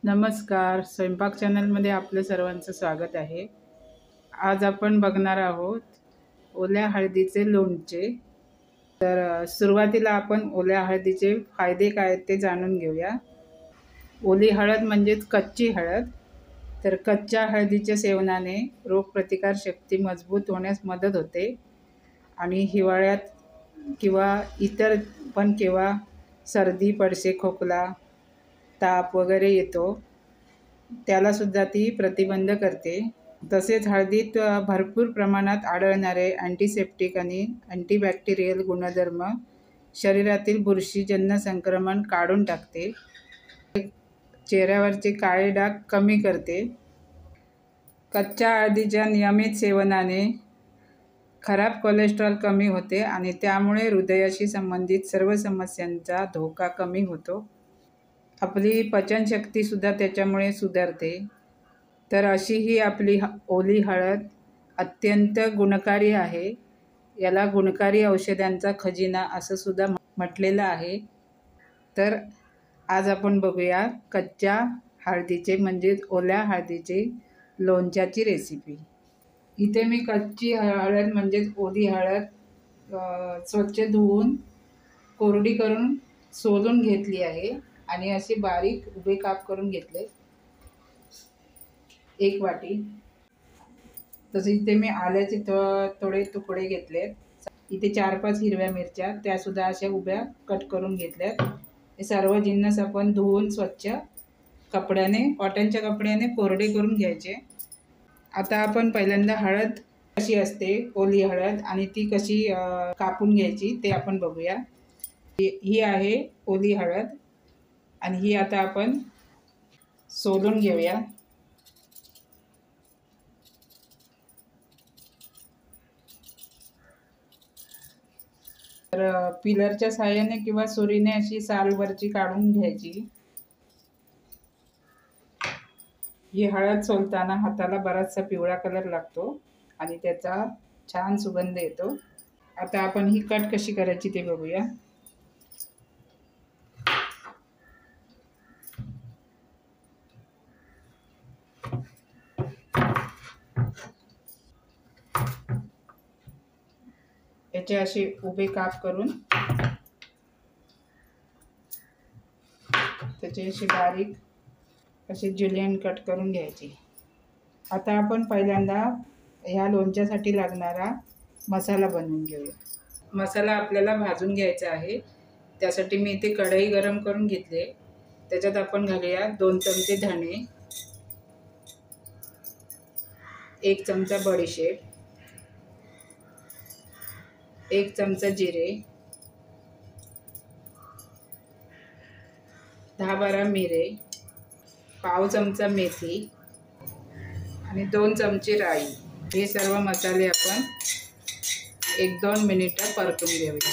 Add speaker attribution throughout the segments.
Speaker 1: नमस्कार. स्वयंपाक चॅनलमध्ये आपलं सर्वांचं स्वागत आहे. आज आपण बघणार आहोत ओल्या हळदीचे लोणचे. सुरुवातीला आपण ओल्या हळदीचे फायदे काय आहेत ते जाणून घेऊया. ओली हळद म्हणजेच कच्ची हळद. तर कच्च्या हळदीच्या सेवनाने रोगप्रतिकारशक्ती मजबूत होण्यास मदत होते आणि हिवाळ्यात किंवा इतर पण केव्हा सर्दी, पडसे, खोकला, ताप वगैरे येतो त्यालासुद्धा ती प्रतिबंध करते. तसेच हळदीत भरपूर प्रमाणात आढळणारे अँटीसेप्टिक आणि अँटीबॅक्टेरियल गुणधर्म शरीरातील बुरशीजन्य संक्रमण काढून टाकते. चेहऱ्यावरचे काळे डाग कमी करते. कच्च्या हळदीच्या नियमित सेवनाने खराब कोलेस्ट्रॉल कमी होते आणि त्यामुळे हृदयाशी संबंधित सर्व समस्यांचा धोका कमी होतो. आपली पचनशक्तीसुद्धा त्याच्यामुळे सुधारते. तर अशी ही आपली ओली हळद अत्यंत गुणकारी आहे. याला गुणकारी औषधांचा खजिना असं सुद्धा म्हटलेलं आहे. तर आज आपण बघूया कच्च्या हळदीचे म्हणजेच ओल्या हळदीचे लोणच्याची रेसिपी. इथे मी कच्ची हळद म्हणजेच ओली हळद स्वच्छ धुवून कोरडी करून सोलून घेतली आहे आणि असे बारीक उभे काप करून घेतले. 1 वाटी. तसे इथे मी आल्याचे थोडे तुकडे घेतलेत. इथे 4-5 हिरव्या मिरच्या त्यासुद्धा अशा उभ्या कट करून घेतल्यात. हे सर्व जिन्नस आपण धुवून स्वच्छ कपड्याने, कॉटनच्या कपड्याने कोरडे करून घ्यायचे. आता आपण पहिल्यांदा हळद कशी असते, ओली हळद, आणि ती कशी कापून घ्यायची ते आपण बघूया. ही आहे ओली हळद आणि ही आता आपण सोलून घेऊया. तर पिलरच्या साहाय्याने किंवा सुरीने अशी सालवरची काढून घ्यायची. ही हळद सोलताना हाताला बराचसा पिवळा कलर लागतो आणि त्याचा छान सुगंध येतो. आता आपण ही कट कशी करायची ते बघूया. याचे असे उभे काप करून त्याचे असे बारीक असे जुलियन कट करून घ्यायचे. आता आपण पहिल्यांदा ह्या लोणच्यासाठी लागणारा मसाला बनवून घेऊया. मसाला आपल्याला भाजून घ्यायचा आहे. त्यासाठी मी इथे कढई गरम करून घेतली. त्याच्यात आपण घालूया 2 चमचे धणे, 1 चमचा बडीशेप, 1 चमचा जिरे, 10-12 मिरे, पाव चमचा मेथी आणि 2 चमचे राई. हे सर्व मसाले आपण 1-2 मिनिटं परतून घेऊया.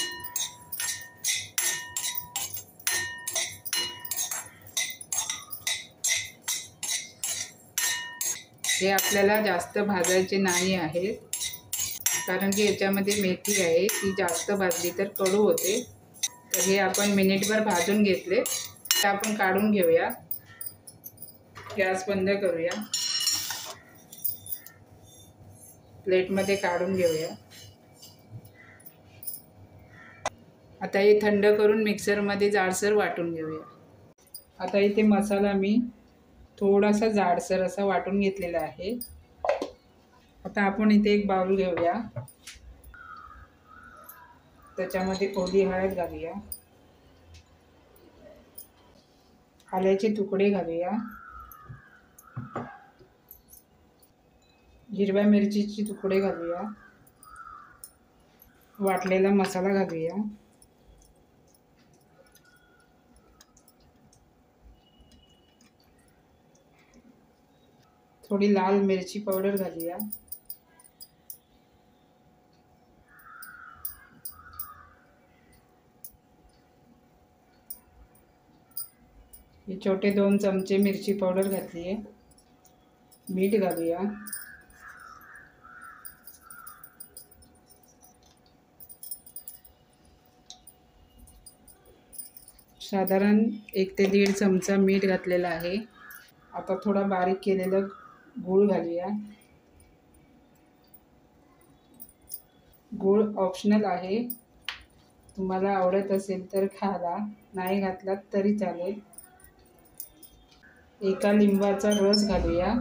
Speaker 1: हे आपल्याला जास्त भाजायचे नाही आहेत, कारण की याच्यामध्ये मेथी आहे, ती जास्त भाजली तर कडू होते. तर हे आपण मिनिटभर भाजून घेतले. तर आपण काढून घेऊया. गॅस बंद करूया. प्लेटमध्ये काढून घेऊया. आता हे थंड करून मिक्सरमध्ये जाडसर वाटून घेऊया. आता इथे मसाला मी थोडासा जाडसर असा वाटून घेतलेला आहे. आता आपण इथे एक बाउल घेऊया. त्याच्यामध्ये ओली हळद घालूया, आल्याचे तुकडे घालूया, हिरव्या मिरचीचे तुकडे घालूया, वाटलेला मसाला घालूया, थोडी लाल मिरची पावडर घालूया, हे छोटे 2 चमचे मिरची पावडर घातली आहे. मीठ घालूया, साधारण 1 ते 1.5 चमचा मीठ घातलेला आहे. आता थोडा बारीक केलेलं गूळ घालूया. गूळ ऑप्शनल आहे, तुम्हाला आवडत असेल तर घाला, नाही घातलात तरी चालेल. एका लिंबाचा रस घालूया.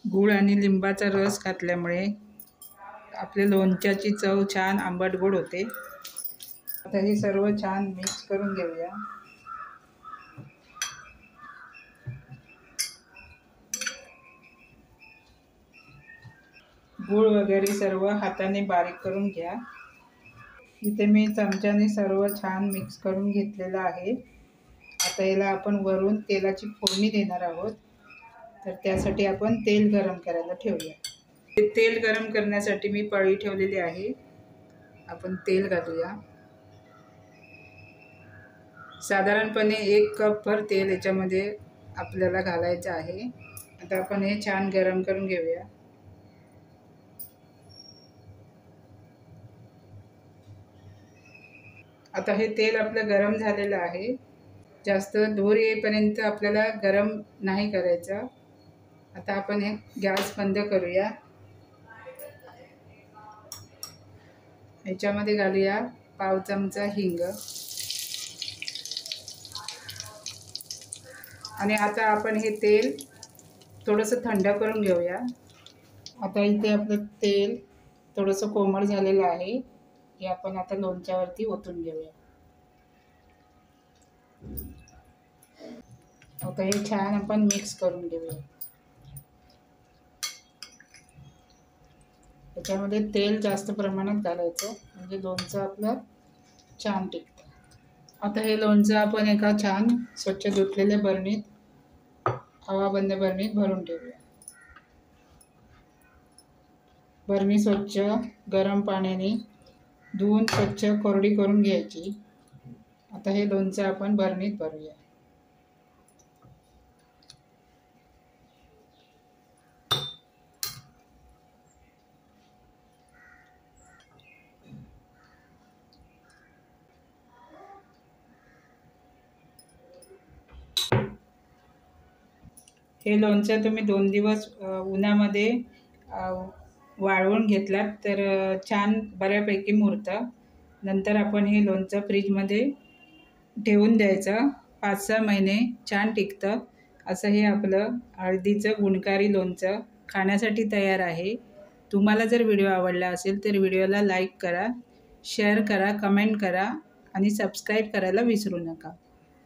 Speaker 1: गूळ आणि लिंबाचा रस घातल्यामुळे आपल्या लोणच्याची चव छान आंबट गोड होते. आता हे सर्व छान मिक्स करून घेऊया. गूळ वगैरे सर्व हाताने बारीक करून घ्या. इथे मी चमच्याने सर्व छान मिक्स करून घेतलेलं आहे. आता याला आपण वरून तेलाची फोडणी देणार आहोत, तर त्यासाठी आपण तेल गरम करायला ठेवूया. तेल गरम करण्यासाठी मी पळी ठेवलेली आहे. आपण तेल घालूया. साधारणपणे 1 कपभर तेल याच्यामध्ये आपल्याला घालायचं आहे. आता आपण हे छान गरम करून घेऊया. आता हे तेल आपलं गरम झालेलं आहे. जास्त धूर येईपर्यंत आपल्याला गरम नाही करायचं. आता आपण हे गॅस बंद करूया. याच्यामध्ये घालूया पाव चमचा हिंग. आणि आता आपण हे तेल थोडंसं थंड करून घेऊया. आता इथे आपलं तेल थोडंसं कोमट झालेलं आहे. हे आपण आता लोणच्यावरती ओतून घेऊया. आता हे छान आपण मिक्स करून घेऊया. त्याच्यामध्ये तेल जास्त प्रमाणात घालायचं, म्हणजे लोणचं आपलं छान टिकतं. आता हे लोणचं आपण एका छान स्वच्छ धुतलेल्या बरणीत, हवाबंद बरणीत भरून ठेवूया. बरणी स्वच्छ गरम पाण्याने धुवून स्वच्छ कोरडी करून घ्यायची. आता हे लोणचं आपण बरणीत भरूया. हे लोणचं तुम्ही 2 दिवस उन्हामध्ये वाळवून घेतलात तर छान बऱ्यापैकी मुरतं. नंतर आपण हे लोणचं फ्रीजमध्ये ठेवून द्यायचं. 5-6 महिने छान टिकतं. असं हे आपलं हळदीचं गुणकारी लोणचं खाण्यासाठी तयार आहे. तुम्हाला जर व्हिडिओ आवडला असेल तर व्हिडिओला लाईक करा, शेअर करा, कमेंट करा आणि सबस्क्राईब करायला विसरू नका.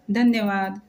Speaker 1: धन्यवाद.